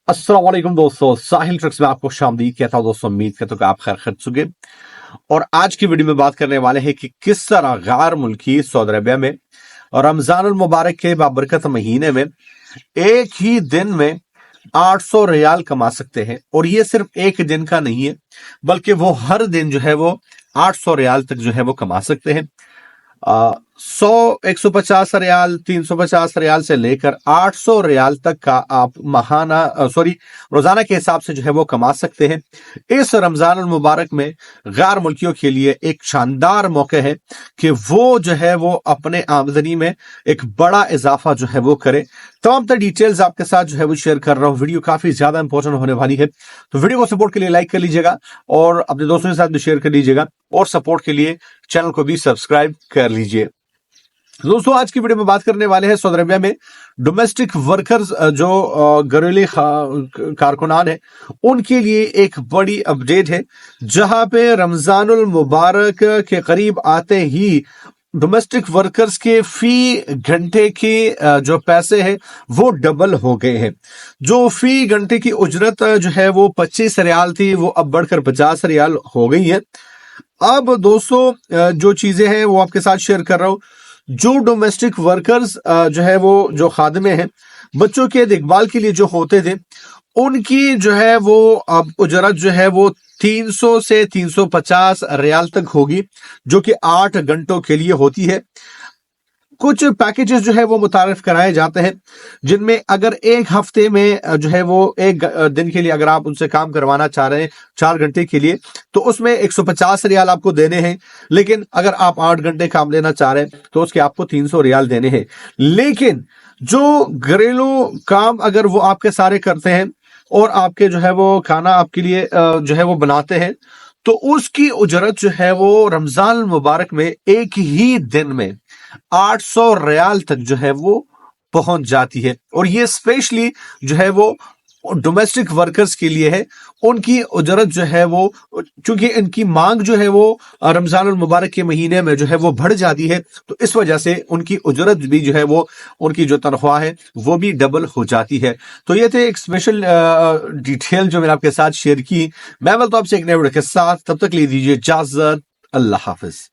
अस्सलाम वालेकुम दोस्तों, साहिल ट्रक्स में आपको खुशामदीद कहता हूं। दोस्तों उम्मीद करता हूं कि आप खैर खैरियत होंगे। और आज की वीडियो में बात करने वाले हैं कि किस तरह गैर मुल्की सऊदी अरबिया में रमजान अल मुबारक के बाबरकत महीने में एक ही दिन में 800 रियाल कमा सकते हैं। और ये सिर्फ एक दिन का नहीं है, बल्कि वो हर दिन जो है वो 800 रियाल तक जो है वो कमा सकते हैं। 100 150 रियाल 350 रियाल से लेकर 800 रियाल तक का आप रोजाना के हिसाब से जो है वो कमा सकते हैं। इस रमजान मुबारक में गैर मुल्कियों के लिए एक शानदार मौका है कि वो जो है वो अपने आमदनी में एक बड़ा इजाफा जो है वो करे। तमाम तर डिटेल्स आपके साथ जो है वो शेयर कर रहा हूँ। वीडियो काफी ज्यादा इंपॉर्टेंट होने वाली है, तो वीडियो को सपोर्ट के लिए लाइक कर लीजिएगा और अपने दोस्तों के साथ भी शेयर कर लीजिएगा, और सपोर्ट के लिए चैनल को भी सब्सक्राइब कर लीजिए। दोस्तों आज की वीडियो में बात करने वाले हैं सऊदी अरबिया में डोमेस्टिक वर्कर्स जो घरेलू कारकुनान है उनके लिए एक बड़ी अपडेट है, जहां पे रमजानुल मुबारक के करीब आते ही डोमेस्टिक वर्कर्स के फी घंटे के जो पैसे हैं वो डबल हो गए हैं। जो फी घंटे की उजरत जो है वो 25 रियाल थी, वो अब बढ़कर 50 रियाल हो गई है। अब दोस्तों जो चीजें हैं वो आपके साथ शेयर कर रहा हूं। जो डोमेस्टिक वर्कर्स जो है वो जो खादमे हैं, बच्चों के देखभाल के लिए जो होते थे, उनकी जो है वो अब उजरत जो है वो 300 से 350 रियाल तक होगी, जो कि 8 घंटों के लिए होती है। कुछ पैकेजेस जो है वो मुतारिफ कराए जाते हैं, जिनमें अगर एक हफ्ते में जो है वो एक दिन के लिए अगर आप उनसे काम करवाना चाह रहे हैं 4 घंटे के लिए, तो उसमें 150 रियाल आपको देने हैं। लेकिन अगर आप 8 घंटे काम लेना चाह रहे हैं तो उसके आपको 300 रियाल देने हैं। लेकिन जो घरेलू काम अगर वो आपके सारे करते हैं और आपके जो है वो खाना आपके लिए जो है वो बनाते हैं, तो उसकी उजरत जो है वो रमजान मुबारक में एक ही दिन में 800 रियाल तक जो है वो पहुंच जाती है। और ये स्पेशली जो है वो डोमेस्टिक वर्कर्स के लिए है। उनकी उजरत जो है वो, चूंकि इनकी मांग जो है वो रमजान मुबारक के महीने में जो है वो बढ़ जाती है, तो इस वजह से उनकी उजरत भी जो है वो, उनकी जो तनख्वाह है वो भी डबल हो जाती है। तो ये थे एक स्पेशल डिटेल जो मैंने आपके साथ शेयर की। मैं मिलता हूं आपसे एक नए वीडियो के साथ, तब तक ले दीजिए इजाजत। अल्लाह हाफिज।